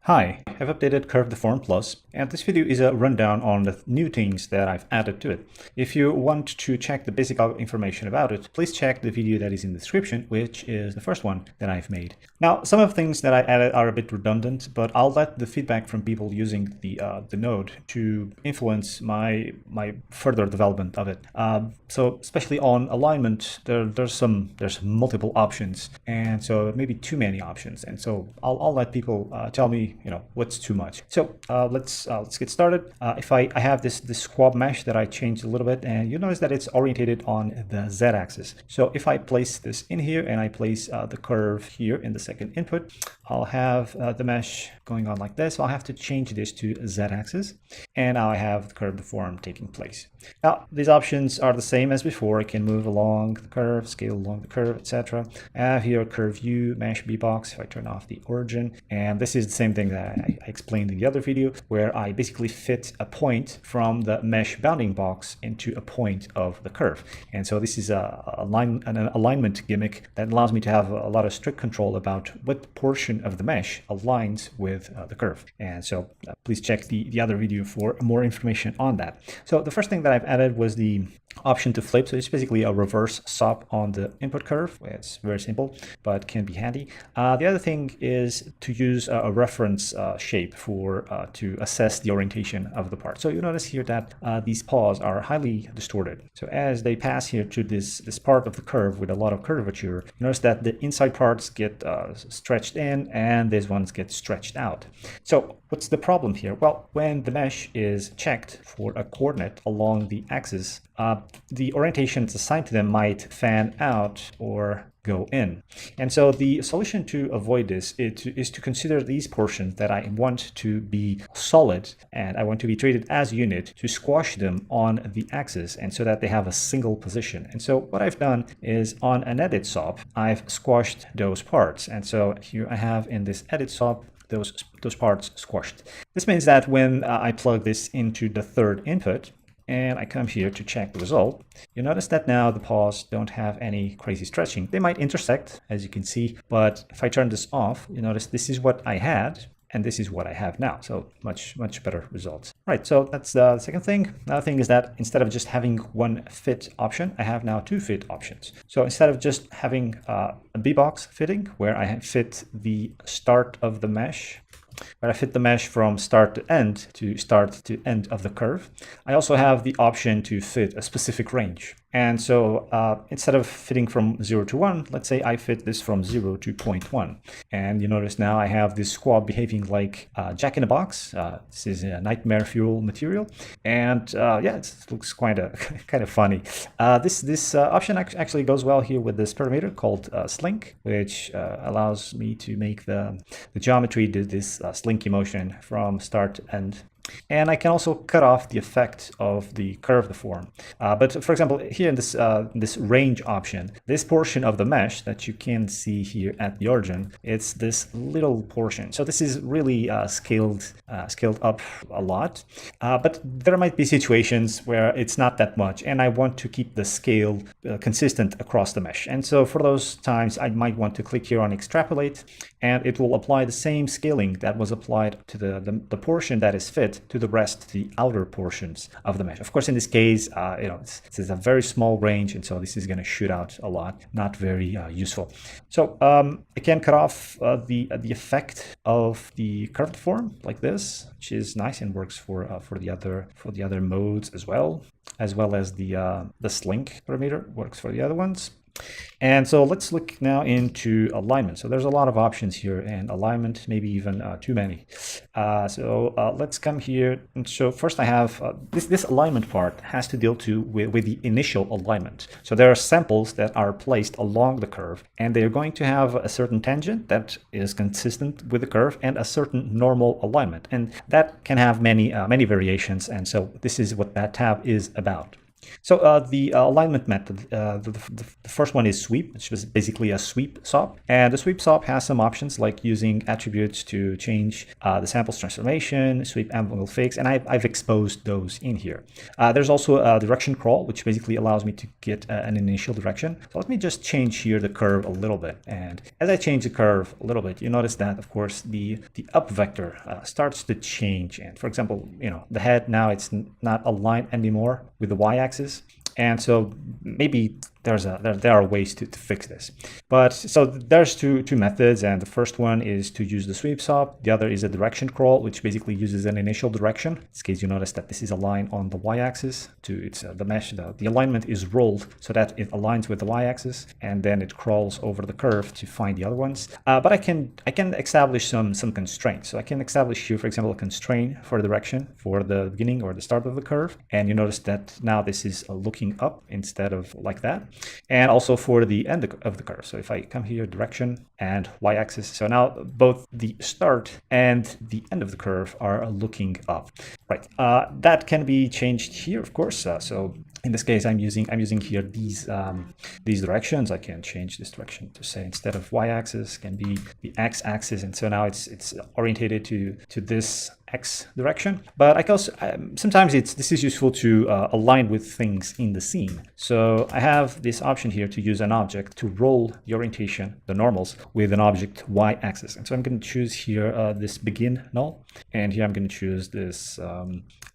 Hi, I've updated CurveDeformPlus, and this video is a rundown on the new things that I've added to it. If you want to check the basic information about it, please check the video that is in the description, which is the first one that I've made. Now, some of the things that I added are a bit redundant, but I'll let the feedback from people using the node to influence my further development of it. So especially on alignment, there's multiple options, and so maybe too many options, and so I'll let people tell me what's too much. So let's get started. If I have this squab mesh that I changed a little bit, and you notice that it's orientated on the z-axis. So if I place this in here and I place the curve here in the second input, I'll have the mesh going on like this. I'll have to change this to z-axis, and now I have the curve deform taking place. Now these options are the same as before. I can move along the curve, scale along the curve, etc. I have here curve U, mesh B box. If I turn off the origin, and this is the same thing that I explained in the other video, where I basically fit a point from the mesh bounding box into a point of the curve. And so this is an alignment gimmick that allows me to have a lot of strict control about what portion of the mesh aligns with the curve. And so please check the other video for more information on that. So the first thing that I've added was the option to flip. So it's basically a reverse SOP on the input curve. It's very simple, but can be handy. The other thing is to use a reference shape for to assess the orientation of the part. So you notice here that these paws are highly distorted. So as they pass here to this part of the curve with a lot of curvature, you notice that the inside parts get stretched in and these ones get stretched out. So what's the problem here? Well, when the mesh is checked for a coordinate along the axis, the orientations assigned to them might fan out or go in. And so the solution to avoid this is to consider these portions that I want to be solid and I want to be treated as a unit, to squash them on the axis, and so that they have a single position. And so what I've done is, on an edit SOP, I've squashed those parts. And so here I have in this edit SOP those parts squashed. This means that when I plug this into the third input, and I come here to check the result, you notice that now the paws don't have any crazy stretching. They might intersect, as you can see, but if I turn this off, you notice this is what I had, and this is what I have now. So much better results. Right, so that's the second thing. Another thing is that instead of just having one fit option, I have now two fit options. So instead of just having a B-box fitting, where I fit the start of the mesh, where I fit the mesh from start to end of the curve, I also have the option to fit a specific range. And so instead of fitting from 0 to 1, let's say I fit this from 0 to 0.1. And you notice now I have this squab behaving like Jack in a Box. This is a nightmare fuel material. And yeah, it looks kind of funny. This option actually goes well here with this parameter called slink, which allows me to make the geometry do this slinky motion from start to end. And I can also cut off the effect of the curve deform. But for example, here in this range option, this portion of the mesh that you can see here at the origin, it's this little portion. So this is really scaled up a lot. But there might be situations where it's not that much, and I want to keep the scale consistent across the mesh. And so for those times, I might want to click here on extrapolate, and it will apply the same scaling that was applied to the portion that is fit to the rest, the outer portions of the mesh. Of course, in this case, this is a very small range, and so this is going to shoot out a lot, not very useful. So I can cut off the effect of the curve deform like this, which is nice and works for the other modes as well as the slink parameter works for the other ones. And so let's look now into alignment. So there's a lot of options here, and alignment, maybe even too many. So let's come here. And so first I have this alignment part has to deal with the initial alignment. So there are samples that are placed along the curve, and they're going to have a certain tangent that is consistent with the curve and a certain normal alignment. And that can have many variations. And so this is what that tab is about. So the alignment method, the first one is sweep, which is basically a sweep swap. And the sweep swap has some options like using attributes to change the samples transformation, sweep angle fix, and I've exposed those in here. There's also a direction crawl, which basically allows me to get an initial direction. So let me just change here the curve a little bit. And as I change the curve a little bit, you notice that, of course, the up vector starts to change. And for example, the head now, it's not aligned anymore with the y-axis. And so maybe there are ways to fix this. But so there's two methods, and the first one is to use the sweep swap. The other is a direction crawl, which basically uses an initial direction. In this case, you notice that this is aligned on the y-axis. It's the mesh. The alignment is rolled so that it aligns with the y-axis, and then it crawls over the curve to find the other ones. But I can establish some constraints. So I can establish here, for example, a constraint for the direction for the beginning or the start of the curve, and you notice that now this is looking up instead of like that. And also for the end of the curve. So if I come here, direction and y-axis, so now both the start and the end of the curve are looking up. Right. That can be changed here, of course. So in this case, I'm using here these directions. I can change this direction to say instead of y-axis can be the x-axis, and so now it's orientated to this x direction. But I can also sometimes this is useful to align with things in the scene. So I have this option here to use an object to roll the orientation, the normals, with an object y-axis. And so I'm going to choose here this begin null, and here I'm going to choose this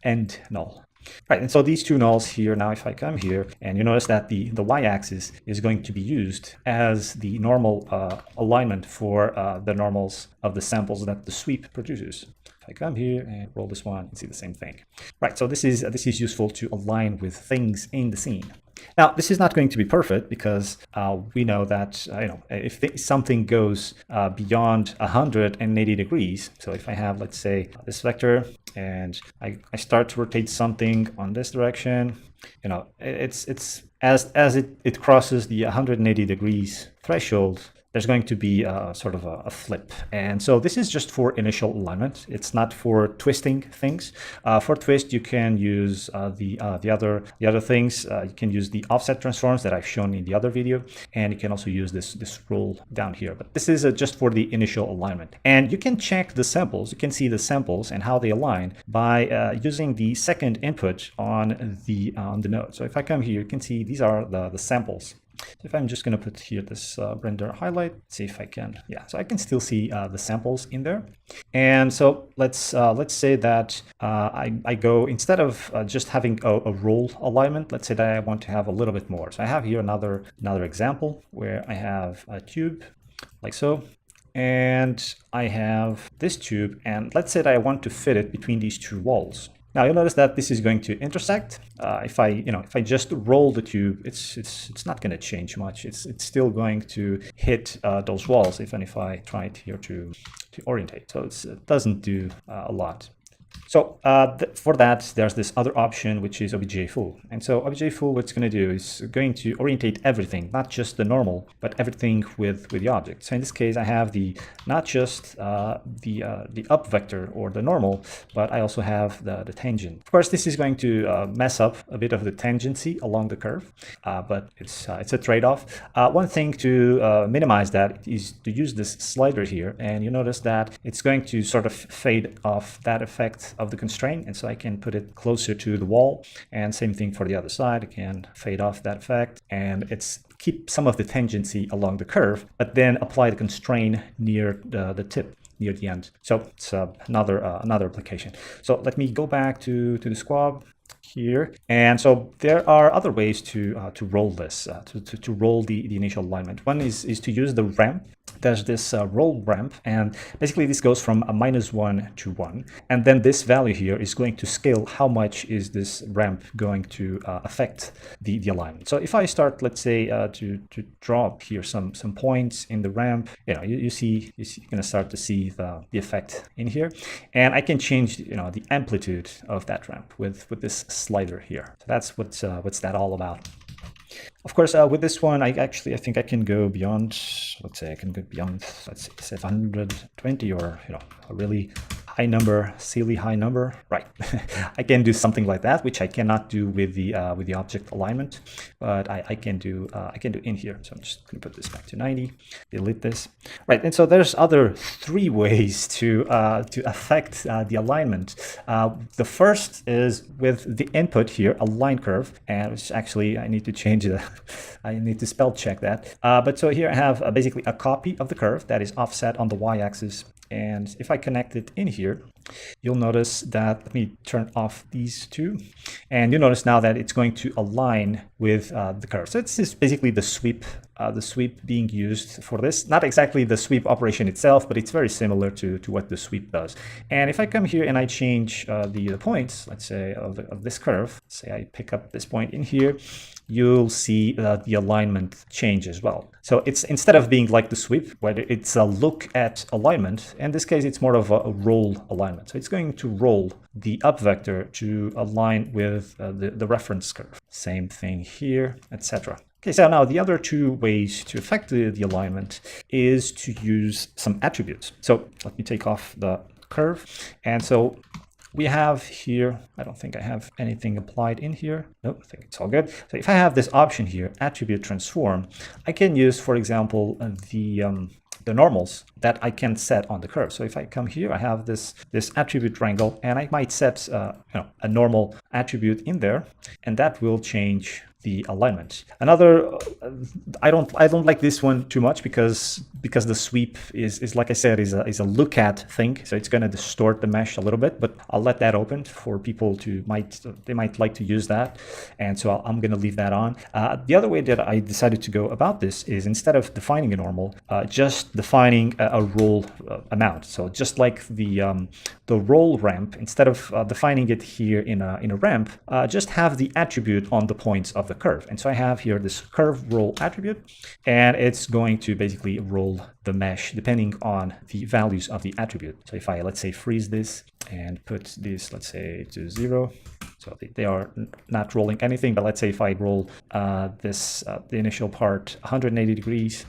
end null. Right, and so these two nulls here, now if I come here, and you notice that the y-axis is going to be used as the normal alignment for the normals of the samples that the sweep produces. If I come here and roll this one, you can see the same thing. Right, so this is useful to align with things in the scene. Now, this is not going to be perfect because we know that if something goes beyond 180 degrees, so if I have, let's say, this vector and I start to rotate something on this direction, it's as it crosses the 180 degrees threshold, there's going to be sort of a flip. And so this is just for initial alignment. It's not for twisting things. For twist, you can use the other things. You can use the offset transforms that I've shown in the other video, and you can also use this roll down here. But this is just for the initial alignment. And you can check the samples. You can see the samples and how they align by using the second input on the node. So if I come here, you can see these are the samples. So if I'm just going to put here this render highlight, see if I can, yeah, so I can still see the samples in there. And so let's say that I go, instead of just having a roll alignment, let's say that I want to have a little bit more. So I have here another example where I have a tube like so, and I have this tube, and let's say that I want to fit it between these two walls. Now you'll notice that this is going to intersect. If I just roll the tube, it's not going to change much. It's still going to hit those walls, even if I try it here to orientate. So it doesn't do a lot. So for that, there's this other option, which is OBJ full. And so OBJ full, what's going to do is going to orientate everything, not just the normal, but everything with the object. So in this case, I have not just the up vector or the normal, but I also have the tangent. Of course, this is going to mess up a bit of the tangency along the curve, but it's a trade-off. One thing to minimize that is to use this slider here, and you notice that it's going to sort of fade off that effect of the constraint, and so I can put it closer to the wall, and same thing for the other side. I can fade off that effect, and keep some of the tangency along the curve, but then apply the constraint near the tip, near the end. So it's another application. So let me go back to the squab here, and so there are other ways to roll this, to roll the initial alignment. One is to use the ramp. There's this roll ramp, and basically this goes from a -1 to 1, and then this value here is going to scale how much is this ramp going to affect the alignment. So if I start, let's say, to draw here some points in the ramp, you're going to start to see the effect in here, and I can change the amplitude of that ramp with this slider here. So that's what's that all about. Of course, with this one, I think I can go beyond, let's say I can go beyond, let's say 720, or a really high number, silly high number, right? I can do something like that, which I cannot do with the object alignment, but I can do in here. So I'm just going to put this back to 90, delete this, right? And so there's other 3 ways to affect the alignment. The first is with the input here, a line curve, and which actually I need to change the I need to spell check that. But so here I have basically a copy of the curve that is offset on the y-axis. And if I connect it in here, you'll notice that, let me turn off these 2. And you'll notice now that it's going to align with the curve. So it's just basically the sweep being used for this. Not exactly the sweep operation itself, but it's very similar to what the sweep does. And if I come here and I change the points, let's say of this curve, say I pick up this point in here, you'll see the alignment change as well. So it's, instead of being like the sweep, where it's a look at alignment, in this case it's more of a roll alignment. So it's going to roll the up vector to align with the reference curve. Same thing here, etc. Okay, so now the other 2 ways to affect the alignment is to use some attributes. So let me take off the curve. And so we have here, I don't think I have anything applied in here. Nope, I think it's all good. So if I have this option here, attribute transform, I can use, for example, the normals that I can set on the curve. So if I come here, I have this attribute triangle, and I might set a normal attribute in there, and that will change the alignment. Another, I don't like this one too much because the sweep is like I said, is a look at thing. So it's going to distort the mesh a little bit, but I'll let that open for people to they might like to use that. And so I'm going to leave that on. The other way that I decided to go about this is, instead of defining a normal, just defining a roll amount. So just like the roll ramp, instead of defining it here in a ramp, just have the attribute on the points of the curve. And so I have here this curve roll attribute, and it's going to basically roll the mesh depending on the values of the attribute. So if I, let's say, freeze this and put this, let's say, to 0, so they are not rolling anything, but let's say if I roll the initial part 180 degrees,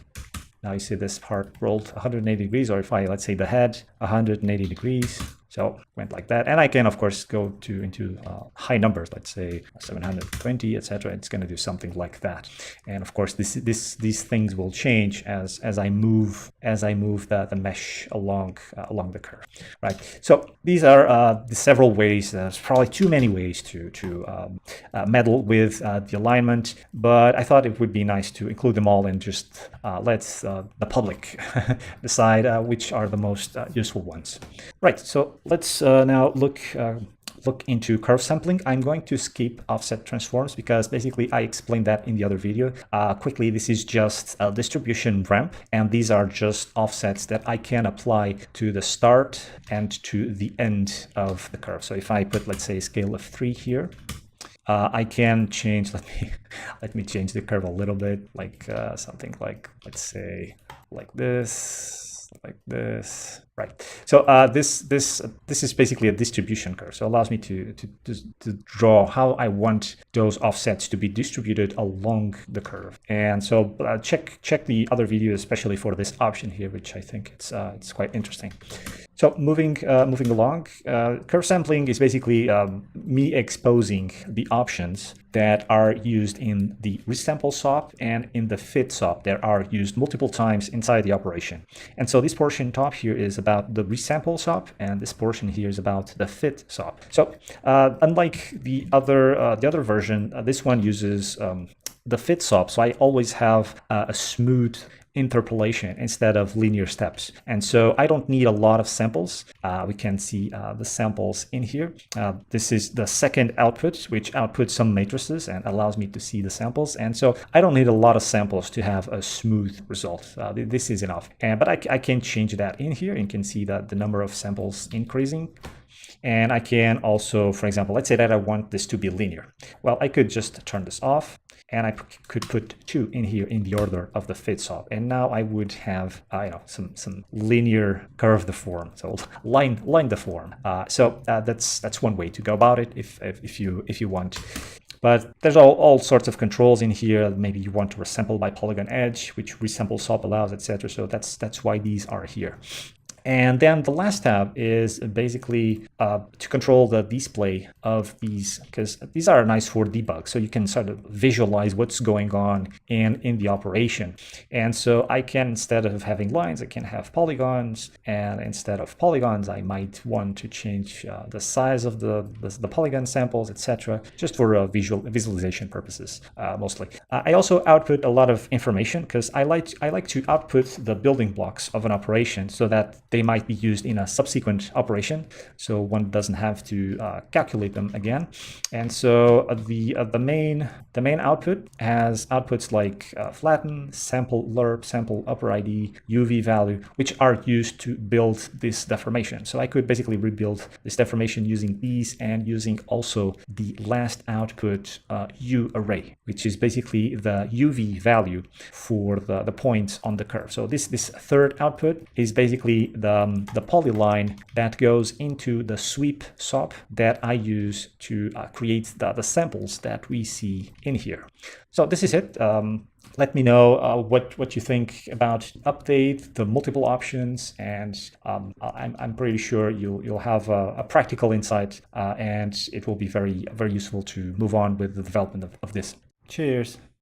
now you see this part rolled 180 degrees, or if I, let's say, the head 180 degrees, so went like that. And I can, of course, go into high numbers, let's say 720, etc. It's going to do something like that. And of course, these things will change as I move the mesh along the curve, right? So these are the several ways. There's probably too many ways to meddle with the alignment, but I thought it would be nice to include them all and just let the public decide which are the most useful ones. Right. So let's now look into curve sampling. I'm going to skip offset transforms because basically I explained that in the other video. Quickly, this is just a distribution ramp, and these are just offsets that I can apply to the start and to the end of the curve. So if I put, let's say, a scale of 3 here, I can change, let me change the curve a little bit, like something like, let's say, like this, right? So this is basically a distribution curve. So it allows me to draw how I want those offsets to be distributed along the curve. And so check the other video, especially for this option here, which I think it's quite interesting. So moving along, curve sampling is basically me exposing the options that are used in the resample SOP and in the fit SOP that are used multiple times inside the operation. And so this portion top here is about the resample SOP, and this portion here is about the fit SOP. So unlike the other version, this one uses the fit SOP. So I always have a smooth interpolation instead of linear steps. And so I don't need a lot of samples. We can see the samples in here. This is the second output, which outputs some matrices and allows me to see the samples. And so I don't need a lot of samples to have a smooth result. This is enough. But I can change that in here. You can see that the number of samples increasing. And I can also, for example, let's say that I want this to be linear. Well, I could just turn this off, and I could put 2 in here in the order of the fit SOP. And now I would have, some linear curve deform, so line deform. So that's one way to go about it if you want. But there's all sorts of controls in here. Maybe you want to resample by polygon edge, which resample SOP allows, etc. So that's why these are here. And then the last tab is basically to control the display of these, because these are nice for debug. So you can sort of visualize what's going on in the operation. And so I can, instead of having lines, I can have polygons. And instead of polygons, I might want to change the size of the polygon samples, etc., just for visualization purposes, mostly. I also output a lot of information because I like to output the building blocks of an operation so that they might be used in a subsequent operation, so one doesn't have to calculate them again. And so the main output has outputs like flatten, sample lerp, sample upper ID, UV value, which are used to build this deformation. So I could basically rebuild this deformation using these and using also the last output U array, which is basically the UV value for the points on the curve. So this third output is basically the polyline that goes into the sweep SOP that I use to create the samples that we see in here. So this is it. Let me know what you think about update, the multiple options, and I'm pretty sure you'll have a practical insight, and it will be very, very useful to move on with the development of this. Cheers.